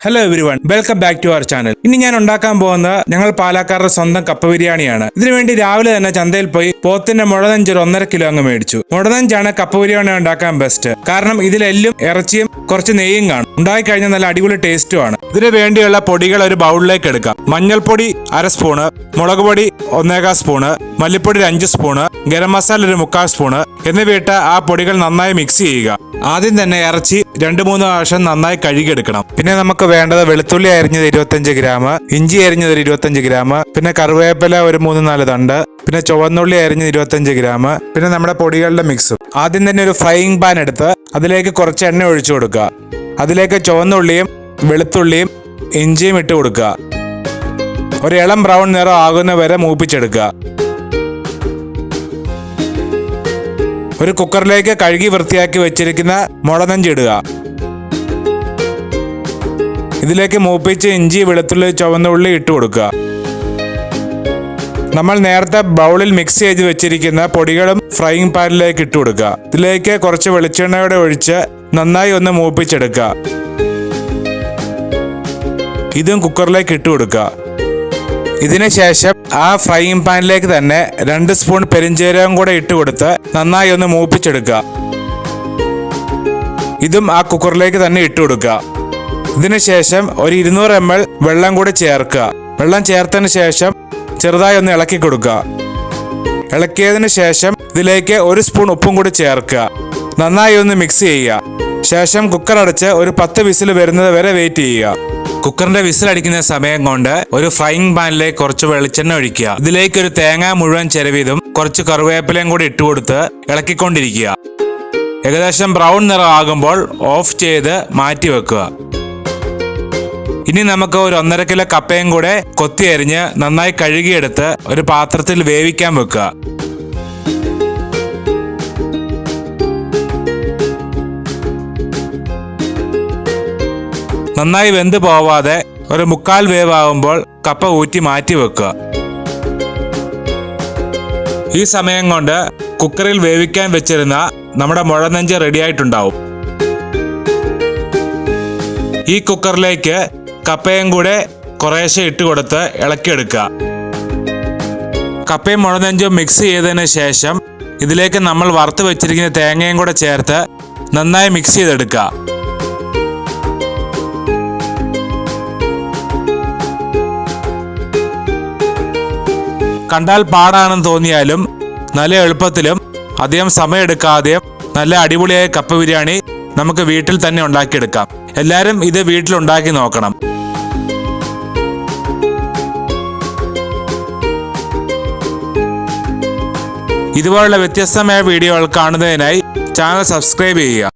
Hello everyone, welcome back to our channel. ഇനി ഞാൻ ഉണ്ടാക്കാൻ പോകുന്ന ഞങ്ങൾ പാലക്കാരുടെ സ്വന്തം കപ്പ ബിരിയാണിയാണ്. ഇതിനുവേണ്ടി രാവിലെ തന്നെ ചന്തയിൽ പോയി പോത്തിന്റെ മുഴനഞ്ച് 1.5 കിലോ അങ്ങ് മേടിച്ചു. മുഴനഞ്ചാണ് കപ്പ ബിരിയാണി ഉണ്ടാക്കാൻ ബെസ്റ്റ്. കാരണം ഇതിലെല്ലും ഇറച്ചിയും കുറച്ച് നെയ്യും കാണും. ഉണ്ടായി കഴിഞ്ഞാൽ നല്ല അടിപൊളി ടേസ്റ്റും ആണ്. ഇതിനു വേണ്ടിയുള്ള പൊടികൾ ഒരു ബൗളിലേക്ക് എടുക്കാം. മഞ്ഞൾപ്പൊടി 1/2 സ്പൂണ്, മുളക് പൊടി 1/4 സ്പൂണ്, മല്ലിപ്പൊടി 5 സ്പൂണ്, ഗരം മസാല 1/4 സ്പൂണ് എന്നിവയിട്ട് ആ പൊടികൾ നന്നായി മിക്സ് ചെയ്യുക. ആദ്യം തന്നെ ഇറച്ചി 2-3 പ്രാവശ്യം നന്നായി കഴുകിയെടുക്കണം. പിന്നെ നമുക്ക് വേണ്ടത് വെളുത്തുള്ളി അരിഞ്ഞത് 25 ഗ്രാം, ഇഞ്ചി അരിഞ്ഞത് 25 ഗ്രാം, പിന്നെ കറിവേപ്പില ഒരു 3-4 തണ്ട്, പിന്നെ ചുവന്നുള്ളി അരിഞ്ഞത് 25 ഗ്രാം, പിന്നെ നമ്മുടെ പൊടികളുടെ മിക്സും. ആദ്യം തന്നെ ഒരു ഫ്രൈയിങ് പാൻ എടുത്ത് അതിലേക്ക് കുറച്ച് എണ്ണ ഒഴിച്ചു കൊടുക്കുക. അതിലേക്ക് ചുവന്നുള്ളിയും വെളുത്തുള്ളിയും ഇഞ്ചിയും ഇട്ട് കൊടുക്കുക. ഒരു ഇളം ബ്രൗൺ നിറം ആകുന്ന വരെ മൂപ്പിച്ചെടുക്കുക. ഒരു കുക്കറിലേക്ക് കഴുകി വൃത്തിയാക്കി വെച്ചിരിക്കുന്ന മുളനഞ്ച് ഇടുക. ഇതിലേക്ക് മൂപ്പിച്ച് ഇഞ്ചി വെളുത്തുള്ളി ചുവന്നുള്ളി ഇട്ട് കൊടുക്കുക. നമ്മൾ നേരത്തെ ബൗളിൽ മിക്സ് ചെയ്ത് വെച്ചിരിക്കുന്ന പൊടികളും ഫ്രൈയിങ് പാനിലേക്ക് ഇട്ട് കൊടുക്കുക. ഇതിലേക്ക് കുറച്ച് വെളിച്ചെണ്ണയോടെ ഒഴിച്ച് നന്നായി ഒന്ന് മൂപ്പിച്ചെടുക്കുക. ഇതും കുക്കറിലേക്ക് ഇട്ട് കൊടുക്കുക. ഇതിന് ശേഷം ആ ഫ്രൈയിങ് പാനിലേക്ക് തന്നെ 2 സ്പൂൺ പെരിഞ്ജീരകം കൂടെ ഇട്ട് കൊടുത്ത് നന്നായി ഒന്ന് മൂപ്പിച്ചെടുക്കുക. ഇതും ആ കുക്കറിലേക്ക് തന്നെ ഇട്ട് കൊടുക്കുക. ഇതിന് ശേഷം ഒരു 200 ml വെള്ളം കൂടി ചേർക്കുക. വെള്ളം ചേർത്തതിന് ശേഷം ചെറുതായി ഒന്ന് ഇളക്കി കൊടുക്കുക. ഇളക്കിയതിന് ശേഷം ഇതിലേക്ക് 1 സ്പൂൺ ഉപ്പും കൂടി ചേർക്കുക. നന്നായി ഒന്ന് മിക്സ് ചെയ്യുക. ശേഷം കുക്കർ അടച്ച് ഒരു 10 വിസിൽ വരുന്നത് വരെ വെയിറ്റ് ചെയ്യുക. കുക്കറിന്റെ വിസിൽ അടിക്കുന്ന സമയം കൊണ്ട് ഒരു ഫ്രൈയിങ് പാനിലേക്ക് കുറച്ച് വെളിച്ചെണ്ണ ഒഴിക്കുക. ഇതിലേക്ക് ഒരു തേങ്ങ മുഴുവൻ ചിരവിയതും കുറച്ച് കറിവേപ്പിലയും കൂടി ഇട്ടുകൊടുത്ത് ഇളക്കിക്കൊണ്ടിരിക്കുക. ഏകദേശം ബ്രൗൺ നിറം ആകുമ്പോൾ ഓഫ് ചെയ്ത് മാറ്റി വെക്കുക. ഇനി നമുക്ക് ഒരു 1.5 കിലോ കപ്പയും കൂടെ കൊത്തി അരിഞ്ഞ് നന്നായി കഴുകിയെടുത്ത് ഒരു പാത്രത്തിൽ വേവിക്കാൻ വെക്കുക. നന്നായി വെന്ത് പോവാതെ ഒരു 1/4 വേവാകുമ്പോൾ കപ്പ ഊറ്റി മാറ്റി വെക്കുക. ഈ സമയം കൊണ്ട് കുക്കറിൽ വേവിക്കാൻ വെച്ചിരുന്ന നമ്മുടെ മുഴനഞ്ച് റെഡിയായിട്ടുണ്ടാവും. ഈ കുക്കറിലേക്ക് കപ്പയും കൂടെ കുറേശ്ശെ ഇട്ട് കൊടുത്ത് ഇളക്കിയെടുക്കുക. കപ്പയും മുഴനഞ്ചും മിക്സ് ചെയ്തതിന് ശേഷം ഇതിലേക്ക് നമ്മൾ വറുത്ത് വെച്ചിരിക്കുന്ന തേങ്ങയും കൂടെ ചേർത്ത് നന്നായി മിക്സ് ചെയ്തെടുക്കുക. കണ്ടാൽ പാടാണെന്ന് തോന്നിയാലും നല്ല എളുപ്പത്തിലും അധികം സമയമെടുക്കാതെയും നല്ല അടിപൊളിയായ കപ്പ ബിരിയാണി നമുക്ക് വീട്ടിൽ തന്നെ ഉണ്ടാക്കിയെടുക്കാം. എല്ലാവരും ഇത് വീട്ടിലുണ്ടാക്കി നോക്കണം. ഇതുപോലുള്ള വ്യത്യസ്തമായ വീഡിയോകൾ കാണുന്നതിനായി ചാനൽ സബ്സ്ക്രൈബ് ചെയ്യുക.